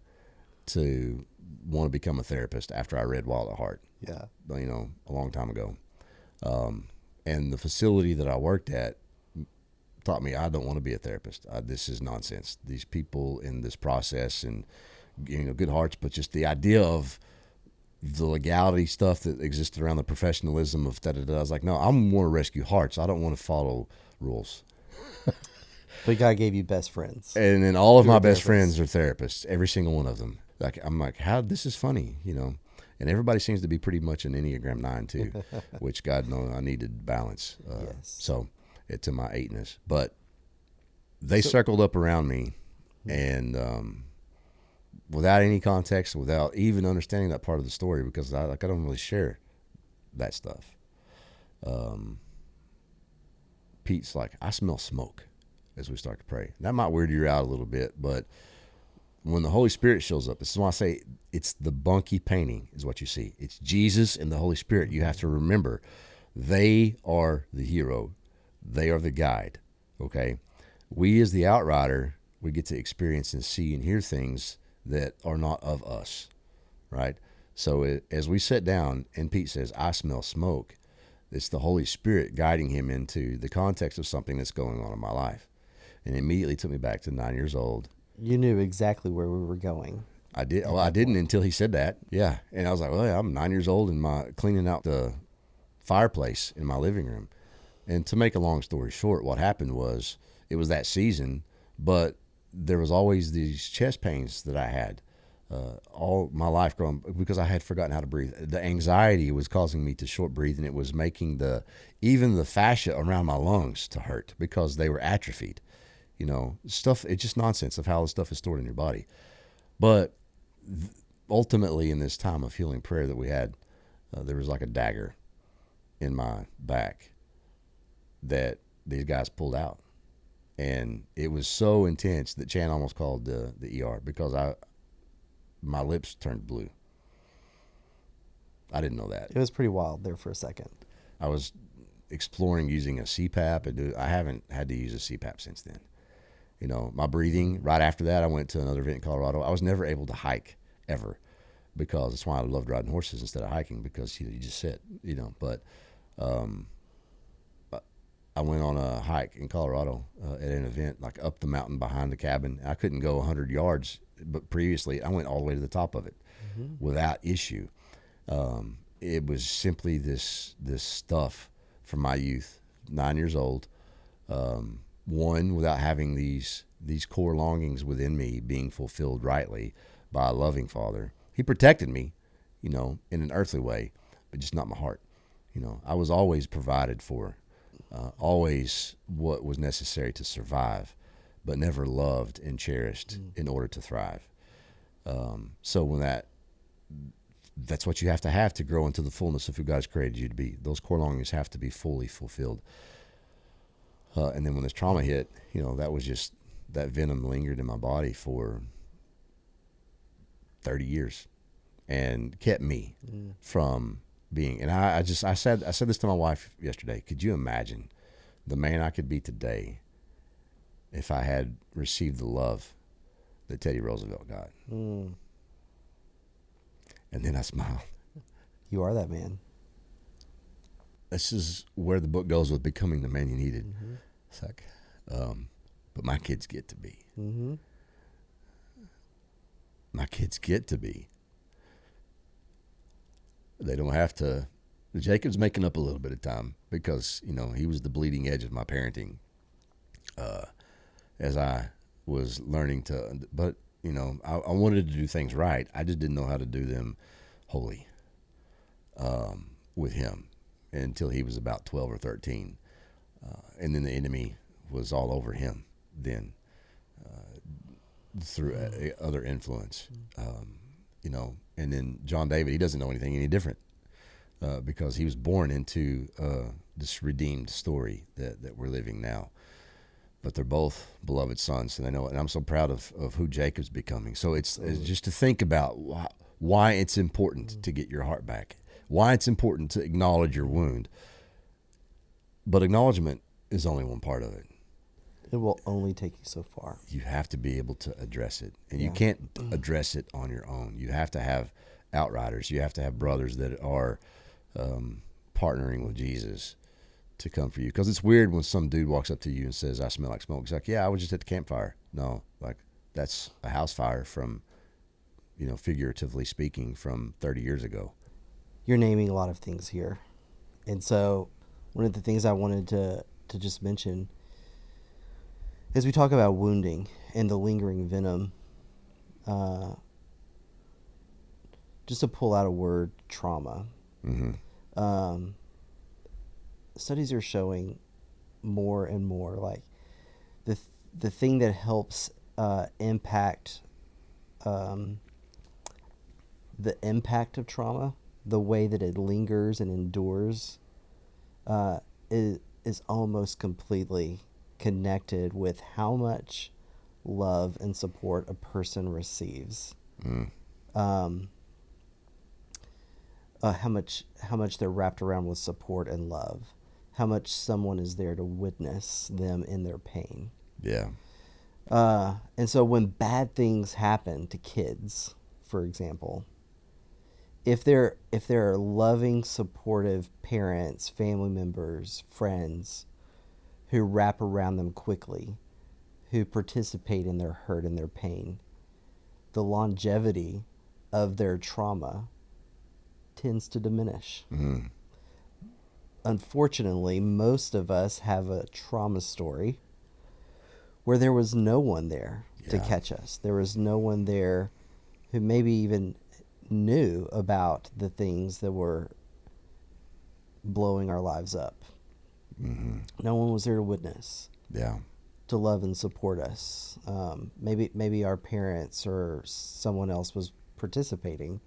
to want to become a therapist after I read Wild at Heart. Yeah. A long time ago. And the facility that I worked at taught me I don't want to be a therapist. This is nonsense. These people in this process, and good hearts, but just the idea of the legality stuff that existed around the professionalism of da-da-da. I was like, no, I want to rescue hearts. I don't want to follow rules. But God gave you best friends. And then all of my best therapists. friends are therapists, every single one of them. Like, I'm like, how, this is funny, And everybody seems to be pretty much an Enneagram 9 too, which God knows I needed balance. Yes. So to my 8ness. But they circled up around me, and without any context, without even understanding that part of the story, because I don't really share that stuff. Pete's like, I smell smoke as we start to pray. That might weird you out a little bit, but when the Holy Spirit shows up, this is why I say it's the bunky painting is what you see. It's Jesus and the Holy Spirit. You have to remember, they are the hero. They are the guide, okay? We as the outrider, we get to experience and see and hear things that are not of us, right? So as we sit down and Pete says, I smell smoke, it's the Holy Spirit guiding him into the context of something that's going on in my life. And it immediately took me back to 9 years old. You knew exactly where we were going. I did. Well, I didn't until he said that. Yeah. And I was like, well, yeah, I'm 9 years old and cleaning out the fireplace in my living room. And to make a long story short, what happened was it was that season, but there was always these chest pains that I had all my life growing, because I had forgotten how to breathe. The anxiety was causing me to short breathe, and it was making even the fascia around my lungs to hurt because they were atrophied. Stuff, it's just nonsense of how the stuff is stored in your body. But ultimately, in this time of healing prayer that we had, there was like a dagger in my back that these guys pulled out. And it was so intense that Chan almost called the ER because my lips turned blue. I didn't know that. It was pretty wild there for a second. I was exploring using a CPAP. I haven't had to use a CPAP since then. My breathing, right after that, I went to another event in Colorado. I was never able to hike ever, because that's why I loved riding horses instead of hiking, because you just sit, But I went on a hike in Colorado at an event, like up the mountain behind the cabin. I couldn't go 100 yards, but previously I went all the way to the top of it without issue. It was simply this stuff from my youth, 9 years old. One, without having these core longings within me being fulfilled rightly by a loving Father. He protected me, in an earthly way, but just not my heart. I was always provided for, always what was necessary to survive, but never loved and cherished in order to thrive. So when that's what you have to grow into the fullness of who God's created you to be. Those core longings have to be fully fulfilled. And then when this trauma hit, that was just, that venom lingered in my body for 30 years and kept me from being, and I said this to my wife yesterday. Could you imagine the man I could be today if I had received the love that Teddy Roosevelt got? And then I smiled. You are that man. This is where the book goes with becoming the man you needed. It's like, but my kids get to be. My kids get to be. They don't have to. Jacob's making up a little bit of time because, he was the bleeding edge of my parenting as I was learning to, but, I wanted to do things right. I just didn't know how to do them holy with him until he was about 12 or 13. And then the enemy was all over him then through other influence, and then John David, he doesn't know anything any different because he was born into this redeemed story that we're living now. But they're both beloved sons, and they know it. And I'm so proud of who Jacob's becoming. So it's just to think about why it's important to get your heart back, why it's important to acknowledge your wound. But acknowledgement is only one part of it. It will only take you so far. You have to be able to address it. And you Yeah. can't address it on your own. You have to have outriders. You have to have brothers that are partnering with Jesus to come for you. Because it's weird when some dude walks up to you and says, I smell like smoke. It's like, yeah, I was just at the campfire. No, like that's a house fire from, figuratively speaking, from 30 years ago. You're naming a lot of things here. And so one of the things I wanted to just mention as we talk about wounding and the lingering venom, just to pull out a word, trauma. Mm-hmm. Studies are showing more and more like the thing that helps impact the impact of trauma, the way that it lingers and endures, is almost completely connected with how much love and support a person receives. How much they're wrapped around with support and love, how much someone is there to witness them in their pain. Yeah. And so when bad things happen to kids, for example, if there are loving, supportive parents, family members, friends who wrap around them quickly, who participate in their hurt and their pain, the longevity of their trauma tends to diminish. Mm-hmm. Unfortunately, most of us have a trauma story where there was no one there to catch us. There was no one there who maybe even knew about the things that were blowing our lives up. Mm-hmm. No one was there to witness. Yeah. To love and support us. Maybe our parents or someone else was participating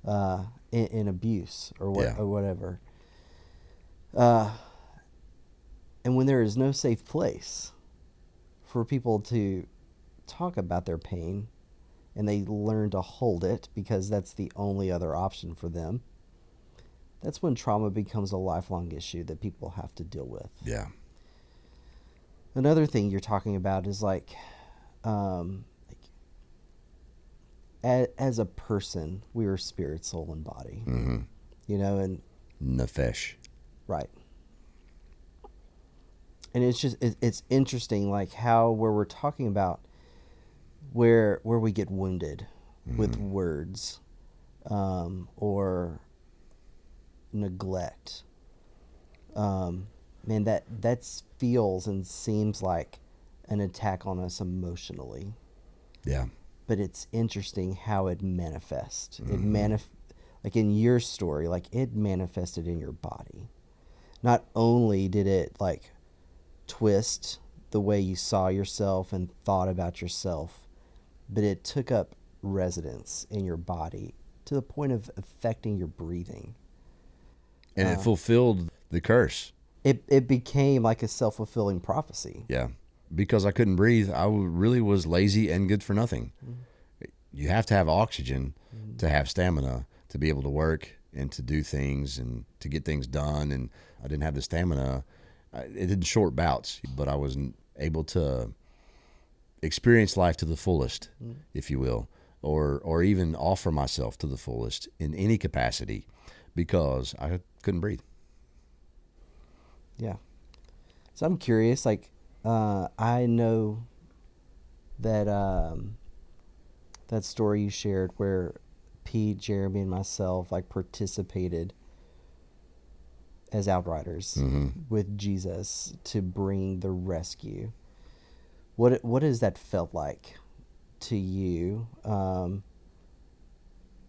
in abuse or whatever. And when there is no safe place for people to talk about their pain, and they learn to hold it because that's the only other option for them, that's when trauma becomes a lifelong issue that people have to deal with. Yeah. Another thing you're talking about is as a person, we are spirit, soul, and body. Mm-hmm. And Nefesh. right. And it's interesting, like how where we're talking about where we get wounded with words, or neglect. Man, that feels and seems like an attack on us emotionally. Yeah. But it's interesting how it manifests. Like in your story, like it manifested in your body. Not only did it like twist the way you saw yourself and thought about yourself, but it took up residence in your body to the point of affecting your breathing. And it fulfilled the curse. It became like a self-fulfilling prophecy. Yeah. Because I couldn't breathe, I really was lazy and good for nothing. You have to have oxygen to have stamina to be able to work and to do things and to get things done. And I didn't have the stamina. It did short bouts, but I was able to experience life to the fullest, if you will, or even offer myself to the fullest in any capacity because I couldn't breathe. Yeah. So I'm curious, like, I know that that story you shared where Pete, Jeremy, and myself like participated as outriders with Jesus to bring the rescue. What has that felt like to you,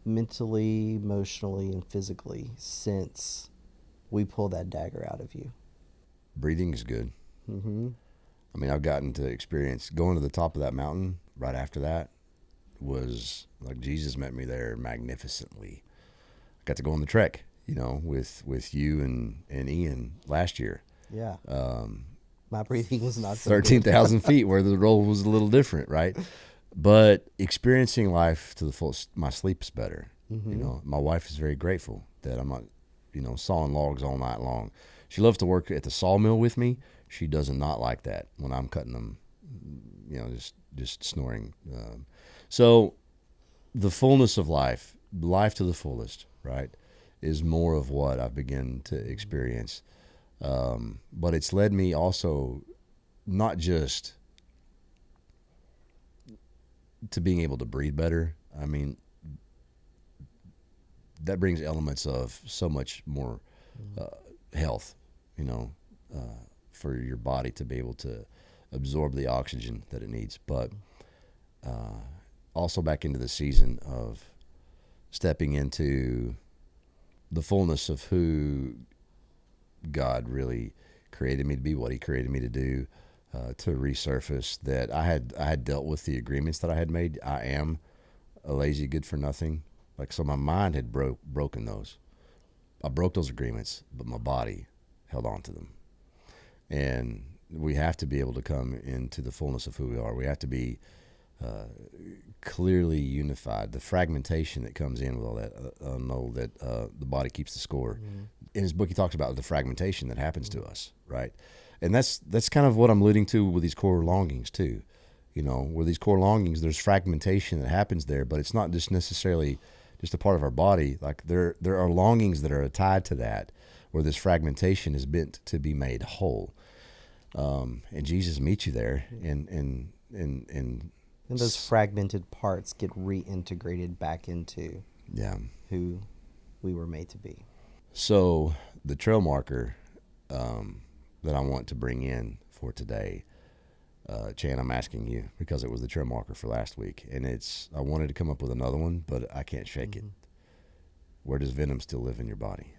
mentally, emotionally, and physically since we pulled that dagger out of you? Breathing is good. Mm-hmm. I mean, I've gotten to experience going to the top of that mountain right after that was like Jesus met me there magnificently. I got to go on the trek, with you and Ian last year. Yeah. My breathing was not so 13,000 feet where the roll was a little different, right? But experiencing life to the fullest, my sleep is better. My wife is very grateful that I'm not, sawing logs all night long. She loves to work at the sawmill with me. She does not like that when I'm cutting them, just snoring. So the fullness of life to the fullest, right, is more of what I've begun to experience. But it's led me also not just to being able to breathe better. I mean, that brings elements of so much more health, for your body to be able to absorb the oxygen that it needs. But also back into the season of stepping into the fullness of who God really created me to be, what He created me to do, to resurface that I had dealt with the agreements that I had made. I am a lazy, good for nothing. Like, so my mind had broken those. I broke those agreements, but my body held on to them. And we have to be able to come into the fullness of who we are. We have to be clearly unified. The fragmentation that comes in with all that, know that the body keeps the score. Mm-hmm. In his book, he talks about the fragmentation that happens to us, right? And that's kind of what I'm alluding to with these core longings too. With these core longings, there's fragmentation that happens there, but it's not just necessarily just a part of our body. Like, there are longings that are tied to that, where this fragmentation is meant to be made whole. And Jesus meets you there, and those fragmented parts get reintegrated back into who we were made to be. So the trail marker that I want to bring in for today, Chan, I'm asking you because it was the trail marker for last week, and I wanted to come up with another one, but I can't shake it. Where does Venom still live in your body?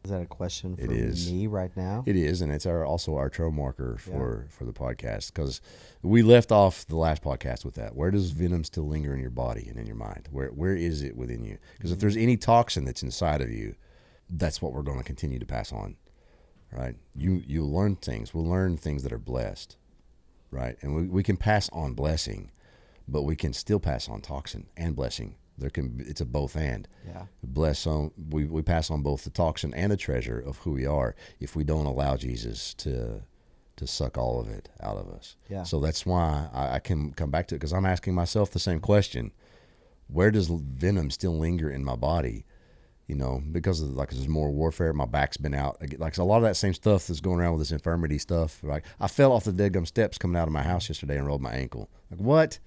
Is that a question for me right now? It is, and it's also our trail marker for the podcast, because we left off the last podcast with that. Where does Venom still linger in your body and in your mind? Where is it within you? Because if there's any toxin that's inside of you, that's what we're going to continue to pass on, right? You learn things. We'll learn things that are blessed, right? And we can pass on blessing, but we can still pass on toxin and blessing. It's a both and. Yeah. We pass on both the toxin and the treasure of who we are if we don't allow Jesus to suck all of it out of us. Yeah. So that's why I can come back to it, because I'm asking myself the same question: where does Venom still linger in my body? Because of, there's more warfare. My back's been out. A lot of that same stuff that's going around with this infirmity stuff. Like, I fell off the deadgum steps coming out of my house yesterday and rolled my ankle. Like, what?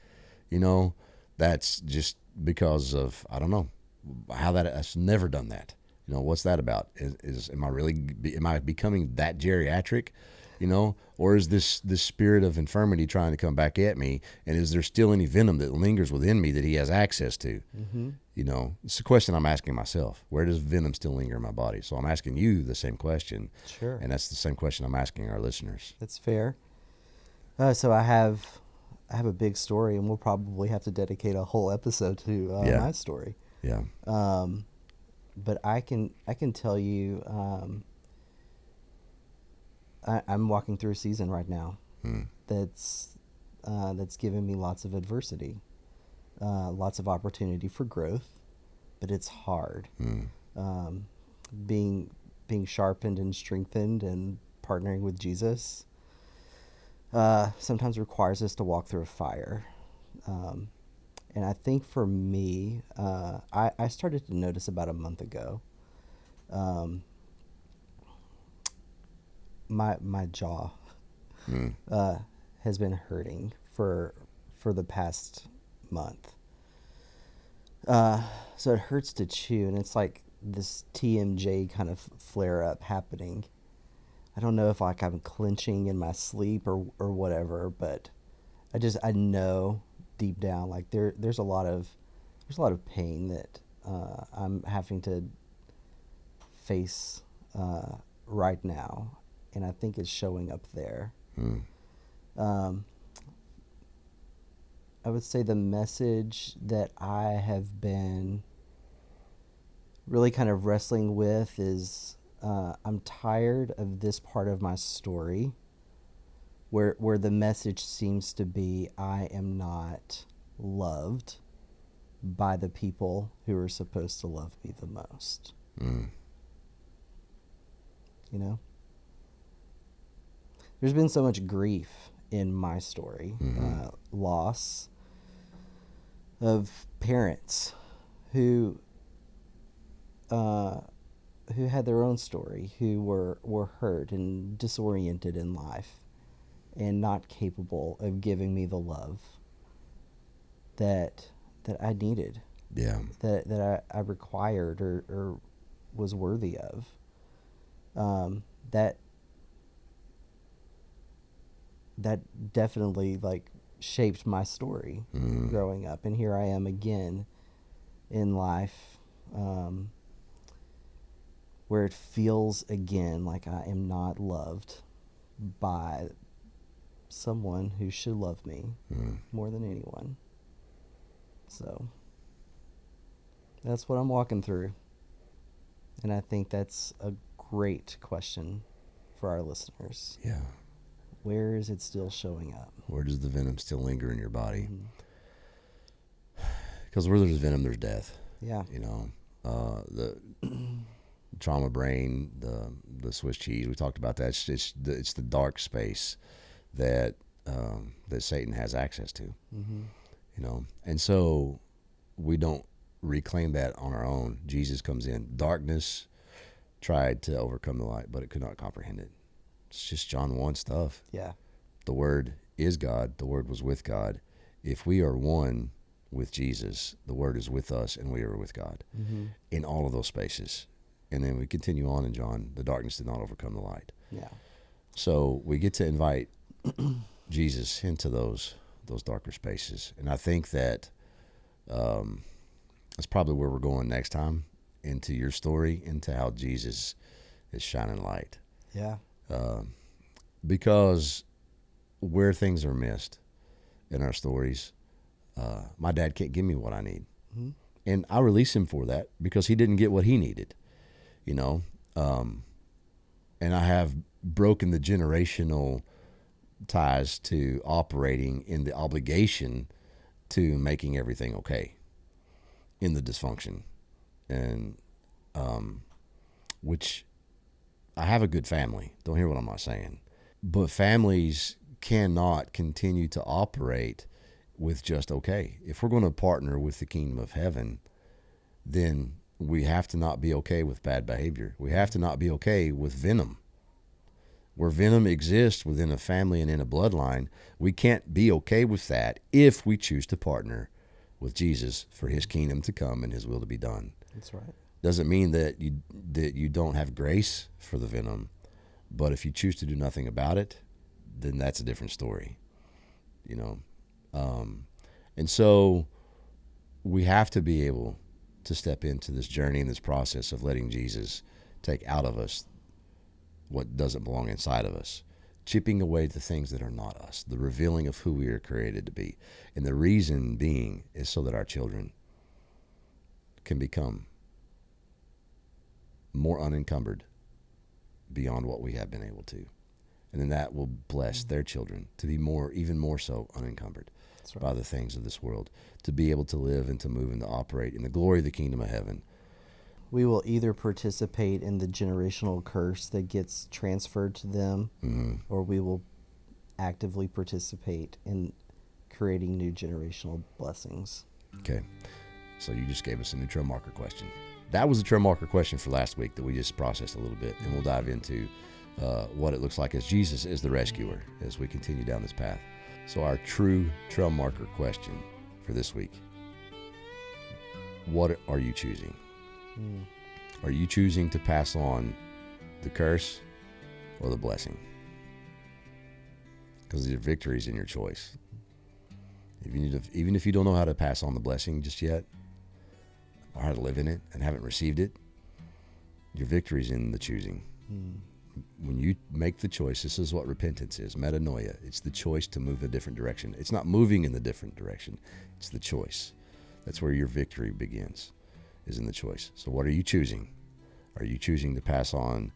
That's just because of, I don't know how I've never done that. What's that about? Am I becoming that geriatric? Or is this spirit of infirmity trying to come back at me? And is there still any venom that lingers within me that he has access to? Mm-hmm. It's a question I'm asking myself. Where does Venom still linger in my body? So I'm asking you the same question. Sure. And that's the same question I'm asking our listeners. That's fair. So I have a big story, and we'll probably have to dedicate a whole episode to my story. Yeah. But I can tell you, I'm walking through a season right now that's given me lots of adversity, lots of opportunity for growth, but it's hard. Being sharpened and strengthened and partnering with Jesus sometimes requires us to walk through a fire. And I think for me, I started to notice about a month ago, my jaw has been hurting for the past month. So it hurts to chew, and it's like this TMJ kind of flare up happening. I don't know if I'm clenching in my sleep or whatever, but I know deep down there's a lot of pain that I'm having to face right now, and I think it's showing up there. I would say the message that I have been really kind of wrestling with is I'm tired of this part of my story where the message seems to be I am not loved by the people who are supposed to love me the most. Mm. You know? There's been so much grief in my story. Mm-hmm. Loss of parents who had their own story, who were hurt and disoriented in life and not capable of giving me the love that I needed, Yeah. that I required or was worthy of. That definitely like shaped my story growing up, and here I am again in life, where it feels again like I am not loved by someone who should love me more than anyone. So that's what I'm walking through. And I think that's a great question for our listeners. Yeah. Where is it still showing up? Where does the venom still linger in your body? Mm-hmm. Because where there's venom, there's death. Yeah. You know, the trauma brain, the Swiss cheese. We talked about that. It's the dark space that Satan has access to. Mm-hmm. You know, and so we don't reclaim that on our own. Jesus comes in. Darkness tried to overcome the light, but it could not comprehend it. It's just John 1 stuff. Yeah. The Word is God. The Word was with God. If we are one with Jesus, the Word is with us and we are with God in all of those spaces. And then we continue on in John, the darkness did not overcome the light. Yeah. So we get to invite Jesus into those darker spaces. And I think that that's probably where we're going next time, into your story, into how Jesus is shining light. Yeah. Because where things are missed in our stories, my dad can't give me what I need. Mm-hmm. And I release him for that because he didn't get what he needed, you know. And I have broken the generational ties to operating in the obligation to making everything okay in the dysfunction. And which I have a good family. Don't hear what I'm not saying. But families cannot continue to operate with just okay. If we're going to partner with the kingdom of heaven, then we have to not be okay with bad behavior. We have to not be okay with venom. Where venom exists within a family and in a bloodline, we can't be okay with that if we choose to partner with Jesus for his kingdom to come and his will to be done. That's right. Doesn't mean that you don't have grace for the venom, but if you choose to do nothing about it, then that's a different story, you know. And so we have to be able to step into this journey and this process of letting Jesus take out of us what doesn't belong inside of us, chipping away the things that are not us, the revealing of who we are created to be. And the reason being is so that our children can become more unencumbered beyond what we have been able to. And then that will bless their children to be even more so unencumbered by the things of this world, to be able to live and to move and to operate in the glory of the kingdom of heaven. We will either participate in the generational curse that gets transferred to them, or we will actively participate in creating new generational blessings. Okay. So you just gave us a new trail marker question. That was a trail marker question for last week that we just processed a little bit, and we'll dive into what it looks like as Jesus is the rescuer as we continue down this path. So our true trail marker question for this week: what are you choosing? Are you choosing to pass on the curse or the blessing? Because your victory is in your choice. Even if you don't know how to pass on the blessing just yet, or how to live in it and haven't received it, your victory is in the choosing. When you make the choice, this is what repentance is, metanoia. It's the choice to move a different direction. It's not moving in the different direction. It's the choice. That's where your victory begins, is in the choice. So what are you choosing? Are you choosing to pass on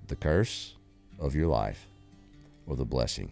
the curse of your life or the blessing